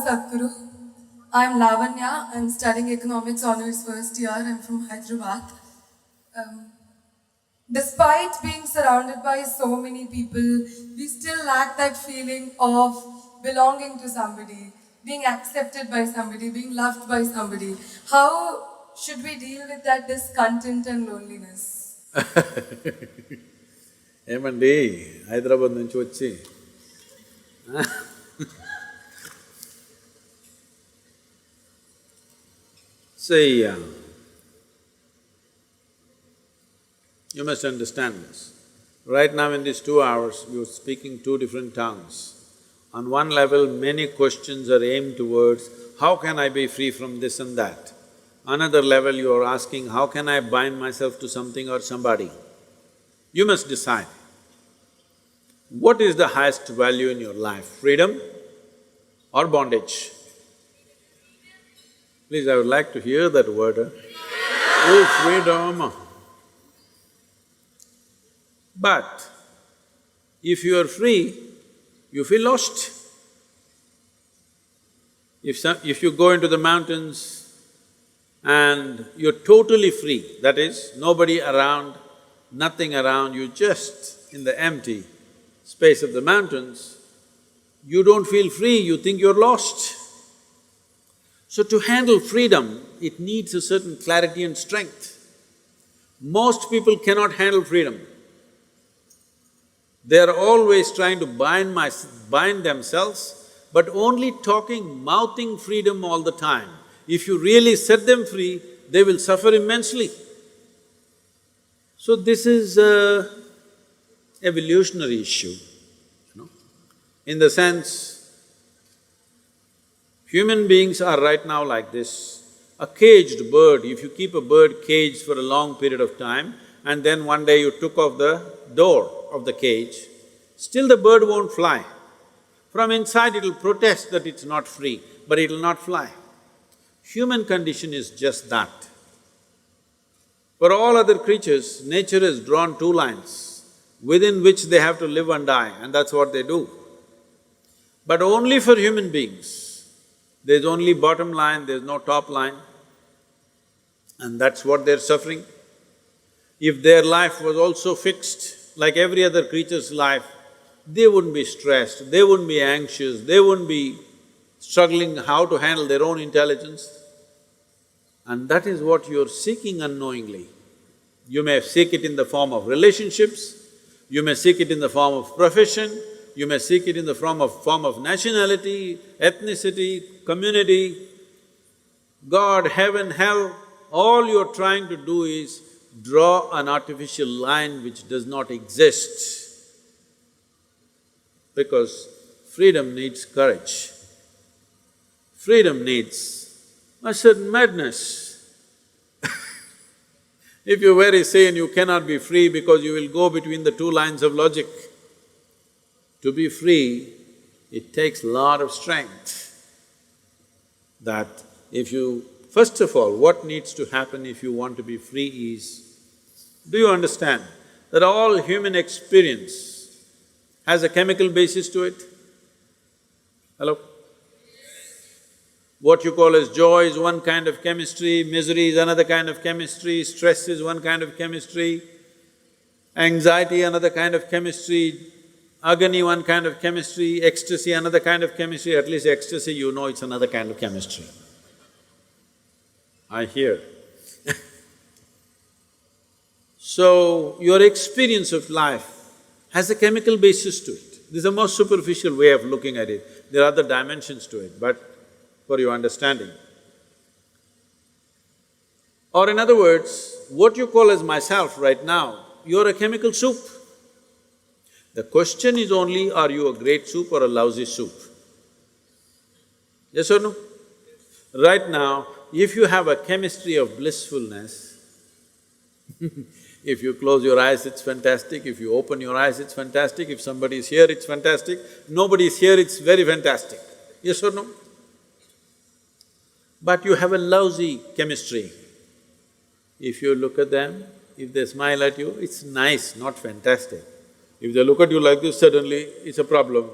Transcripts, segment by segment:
Sadhguru. I'm Lavanya. I'm studying economics honors first year. I'm from Hyderabad. Um, Despite being surrounded by so many people, we still lack that feeling of belonging to somebody, being accepted by somebody, being loved by somebody. How should we deal with that discontent and loneliness? ఏమండి హైదరాబాద్ నుంచి వచ్చి say, you must understand this. Right now in these 2 hours, you're speaking two different tongues. On one level, many questions are aimed towards, how can I be free from this and that? Another level, you are asking, how can I bind myself to something or somebody? You must decide. What is the highest value in your life, freedom or bondage? Please, I would like to hear that word. Oh, freedom! But if you are free, you feel lost. If you go into the mountains and you're totally free, that is, nobody around, nothing around, you're just in the empty space of the mountains, you don't feel free, you think you're lost. So to handle freedom, it needs a certain clarity and strength. Most people cannot handle freedom. They are always trying to bind themselves, but only talking, mouthing freedom all the time. If you really set them free, they will suffer immensely. So this is an evolutionary issue, in the sense, human beings are right now like this. A caged bird, if you keep a bird caged for a long period of time and then one day you took off the door of the cage, still the bird won't fly. From inside it'll protest that it's not free, but it'll not fly. Human condition is just that. For all other creatures, nature has drawn two lines within which they have to live and die, and that's what they do. But only for human beings, there's only bottom line, there's no top line, and that's what they're suffering. If their life was also fixed, like every other creature's life, they wouldn't be stressed, they wouldn't be anxious, they wouldn't be struggling how to handle their own intelligence. And that is what you're seeking unknowingly. You may seek it in the form of relationships, you may seek it in the form of profession, you may seek it in the form of nationality, ethnicity, community, God, heaven, hell. All you're trying to do is draw an artificial line which does not exist. Because freedom needs courage. Freedom needs a certain madness. If you're very sane, you cannot be free because you will go between the two lines of logic. To be free, it takes a lot of strength. That if you… First of all, what needs to happen if you want to be free is, do you understand that all human experience has a chemical basis to it? Hello? What you call as joy is one kind of chemistry, misery is another kind of chemistry, stress is one kind of chemistry, anxiety another kind of chemistry, agony one kind of chemistry, ecstasy another kind of chemistry. At least ecstasy, you know it's another kind of chemistry. I hear. So, your experience of life has a chemical basis to it. This is the most superficial way of looking at it. There are other dimensions to it, but for your understanding. Or in other words, what you call as myself right now, you're a chemical soup. The question is only, are you a great soup or a lousy soup? Yes or no? Right now, if you have a chemistry of blissfulness, if you close your eyes, it's fantastic, if you open your eyes, it's fantastic, if somebody is here, it's fantastic, nobody is here, it's very fantastic. Yes or no? But you have a lousy chemistry. If you look at them, if they smile at you, it's nice, not fantastic. If they look at you like this, suddenly it's a problem.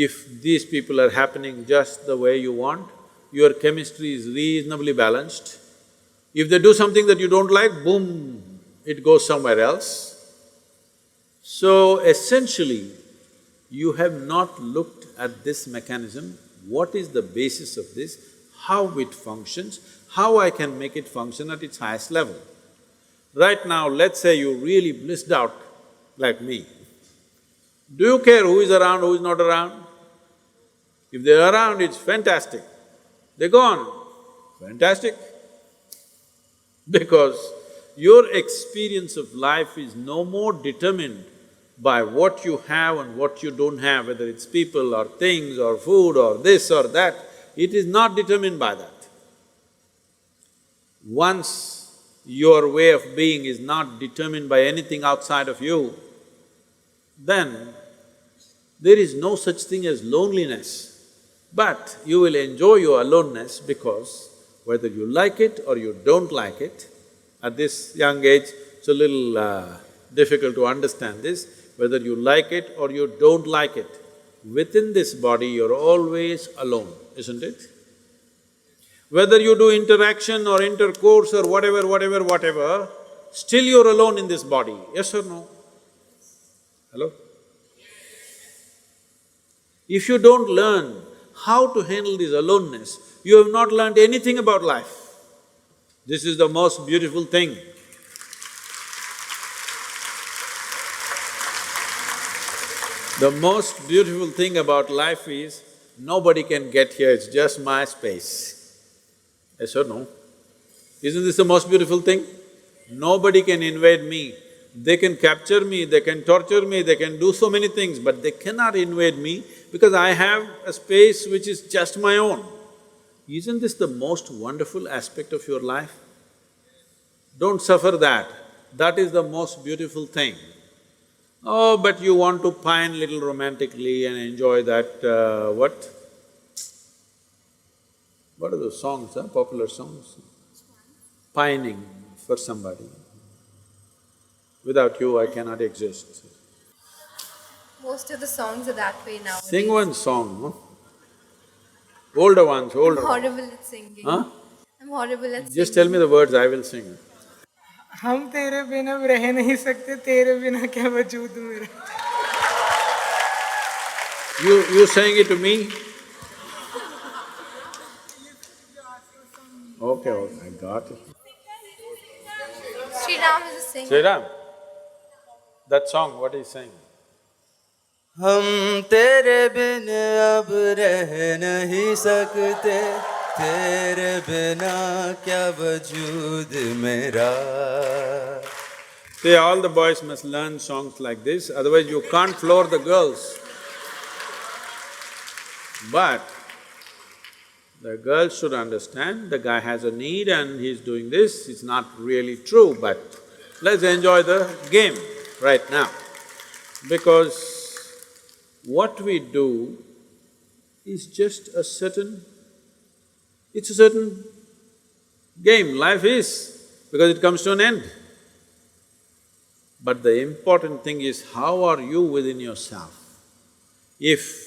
If these people are happening just the way you want, your chemistry is reasonably balanced. If they do something that you don't like, boom, it goes somewhere else. So essentially, you have not looked at this mechanism, what is the basis of this, how it functions, how I can make it function at its highest level. Right now, let's say you really blissed out like me. Do you care who is around, who is not around? If they're around, it's fantastic. They're gone, fantastic. Because your experience of life is no more determined by what you have and what you don't have, whether it's people or things or food or this or that, it is not determined by that. Once your way of being is not determined by anything outside of you, then there is no such thing as loneliness. But you will enjoy your aloneness because whether you like it or you don't like it, at this young age, it's a little difficult to understand this, whether you like it or you don't like it, within this body you're always alone, isn't it? Whether you do interaction or intercourse or whatever, still you're alone in this body, yes or no? Hello? If you don't learn how to handle this aloneness, you have not learned anything about life. This is the most beautiful thing. The most beautiful thing about life is, nobody can get here, it's just my space. Yes or no? Isn't this the most beautiful thing? Nobody can invade me. They can capture me, they can torture me, they can do so many things, but they cannot invade me because I have a space which is just my own. Isn't this the most wonderful aspect of your life? Don't suffer that, that is the most beautiful thing. Oh, but you want to pine little romantically and enjoy that, what? What are those songs, popular songs? Pining for somebody. Without you, I cannot exist. Most of the songs are that way now. Sing one song, no? Older ones, older I'm ones. horrible at singing. Huh? I'm horrible at Just singing. tell me the words, I will sing. हम तेरे बिना रह नहीं सकते, तेरे बिना क्या वजूद मेरा। You saying it to me? Okay, I got it. Sri Ram is a singer. Sriram, that song, what is saying? हम तेरे बिन अब रह नहीं सकते, तेरे बिना क्या वजूद मेरा। See, all the boys must learn songs like this, otherwise you can't floor the girls. But the girls should understand, the guy has a need and he's doing this, it's not really true, but let's enjoy the game right now. Because what we do is just a certain… it's a certain game, life is, because it comes to an end. But the important thing is, how are you within yourself? If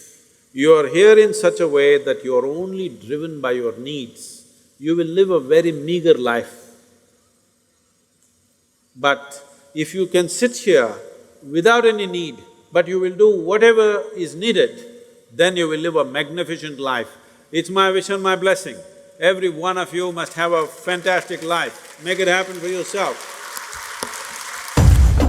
you are here in such a way that you are only driven by your needs, you will live a very meager life. But if you can sit here without any need, but you will do whatever is needed, then you will live a magnificent life. It's my wish and my blessing. Every one of you must have a fantastic life. Make it happen for yourself.